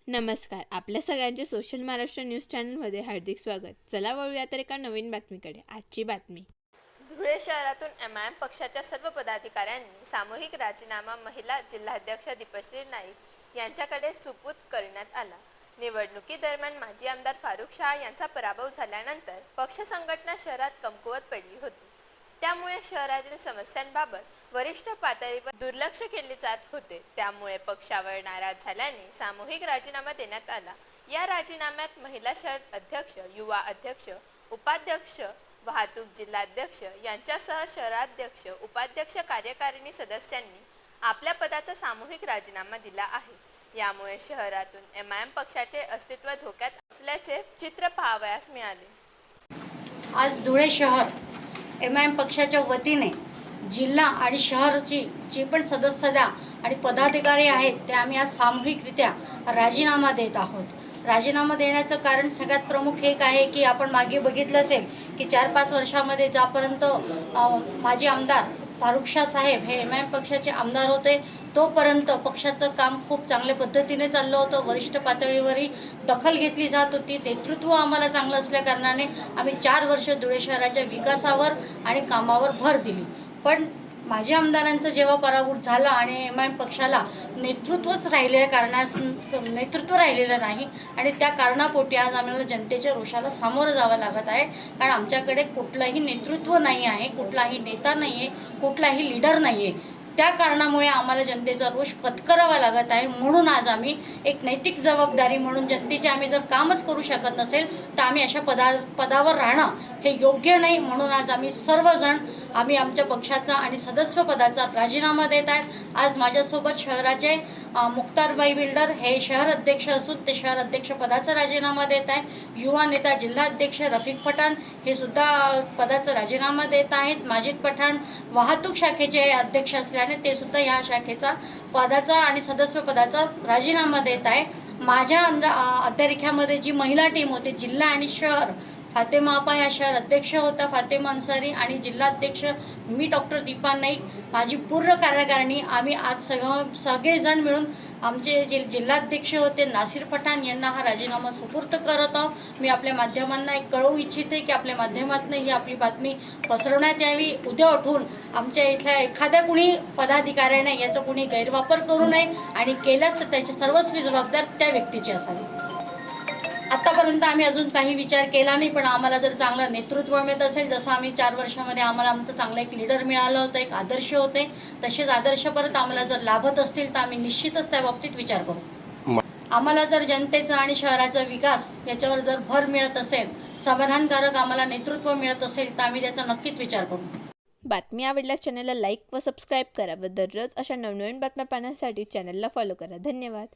नमस्कार. आपल्या सगळ्यांचे सोशल महाराष्ट्र न्यूज चॅनलमध्ये हार्दिक स्वागत. चला वळूया तर एका नवीन बातमीकडे. आजची बातमी. धुळे शहरातून एमआयएम पक्षाच्या सर्व पदाधिकाऱ्यांनी सामूहिक राजीनामा महिला जिल्हाध्यक्ष दीपश्री नाईक यांच्याकडे सुपूर्द करण्यात आला. निवडणुकीदरम्यान माजी आमदार फारुख शाह यांचा पराभव झाल्यानंतर पक्ष संघटना शहरात कमकुवत पडली होती. त्यामुळे शहरातील समस्यांबाबत वरिष्ठ पातळीवर दुर्लक्ष केले जात होते. त्यामुळे पक्षावर नाराज झाल्याने सामूहिक राजीनामा देण्यात आला. या राजीनाम्यात महिला शहर अध्यक्ष, युवा अध्यक्ष, उपाध्यक्ष, वाहतूक जिल्हाध्यक्ष यांच्यासह शहराध्यक्ष, उपाध्यक्ष, कार्यकारिणी सदस्यांनी आपल्या पदाचा सामूहिक राजीनामा दिला आहे. यामुळे शहरातून एमआयएम पक्षाचे अस्तित्व धोक्यात असल्याचे चित्र पाहावयास मिळाले. आज धुळे शहर एमआयएम पक्षाच्या वतीने जिल्हा आणि शहराची जे पण सदस्य आणि पदाधिकारी आहेत ते आम्ही आज सामूहिकरित्या राजीनामा देत आहोत. राजीनामा देण्याचं कारण सगळ्यात प्रमुख एक आहे की आपण मागे बघितलं असेल की 4-5 वर्षामध्ये ज्यापर्यंत माजी आमदार फारुख शाह साहेब हे एमआयएम पक्षाचे आमदार होते तोपर्यंत पक्षाचं काम खूप चांगल्या पद्धतीने चाललं होतं. वरिष्ठ पातळीवरही दखल घेतली जात होती. नेतृत्व आम्हाला चांगलं असल्याकारणाने आम्ही 4 वर्ष धुळे शहराच्या विकासावर आणि कामावर भर दिली. पण माजी आमदारांचं जेव्हा पराभूत झाला आणि एमआयएम पक्षाला नेतृत्व राहिलेलं नाही आणि त्या कारणापोटी आज आम्हाला जनतेच्या रोषाला सामोरं जावं लागत आहे. कारण आमच्याकडे कुठलंही नेतृत्व नाही आहे, कुठलाही नेता नाही आहे, कुठलाही लीडर नाही आहे. त्या कारणामुळे आम्हाला जनतेचा रोष पत्करावा लागत आहे. म्हणून आज आम्ही एक नैतिक जबाबदारी म्हणून जनतेचे आम्ही जर कामच करू शकत नसेल तर आम्ही अशा पदावर राहणं हे योग्य नाही. म्हणून आज आम्ही सर्वजण आम्ही आमच्या पक्षाचा आणि सदस्य पदाचा राजीनामा देत आहेत. आज माझ्यासोबत शहराचे मुक्तारबाई बिल्डर हे शहर अध्यक्ष असून ते शहर अध्यक्ष पदाचा राजीनामा देत आहे. युवा नेता जिल्हाध्यक्ष रफिक पठाण हे सुद्धा पदाचा राजीनामा देत आहेत. माजिद पठाण वाहतूक शाखेचे अध्यक्ष असल्याने ते सुद्धा ह्या शाखेचा पदाचा आणि सदस्य पदाचा राजीनामा देत आहे. माझ्या अध्यक्षामध्ये जी महिला टीम होती जिल्हा आणि शहर, फातेमा आपा ह्या शहर अध्यक्ष होता, फातेमा अन्सारी, आणि जिल्हाध्यक्ष मी डॉक्टर दीपा नाईक, माझी पूर्ण कार्यकारिणी आम्ही आज सगळेजण मिळून आमचे जे जिल्हाध्यक्ष होते नासिर पठाण यांना हा राजीनामा सुपूर्द करत आहोत. मी आपल्या माध्यमांना एक कळवू इच्छिते की आपल्या माध्यमातून ही आपली बातमी पसरवण्यात यावी. उद्या उठून आमच्या इथल्या एखाद्या कुणी पदाधिकाऱ्याने याचा कुणी गैरवापर करू नये आणि केल्यास तर त्याची सर्वस्वी जबाबदार त्या व्यक्तीची असावी. आत्तापर्यंत आम्ही अजून काही विचार केला नाही, पण आम्हाला जर चांगलं नेतृत्व मिळत असेल, जसं आम्ही 4 वर्षामध्ये आम्हाला आमचं चांगलं एक लीडर मिळालं होतं, एक आदर्श होते, तसेच आदर्श परत आम्हाला जर लाभत असतील तर आम्ही निश्चितच त्या बाबतीत विचार करू. आम्हाला जर जनतेचा आणि शहराचा विकास याच्यावर जर भर मिळत असेल, समाधानकारक आम्हाला नेतृत्व मिळत असेल तर आम्ही त्याचा नक्कीच विचार करू. बातमी आवडल्यास चॅनलला लाईक व सबस्क्राईब करा व दररोज अशा नवनवीन बातम्या पाहण्यासाठी चॅनलला फॉलो करा. धन्यवाद.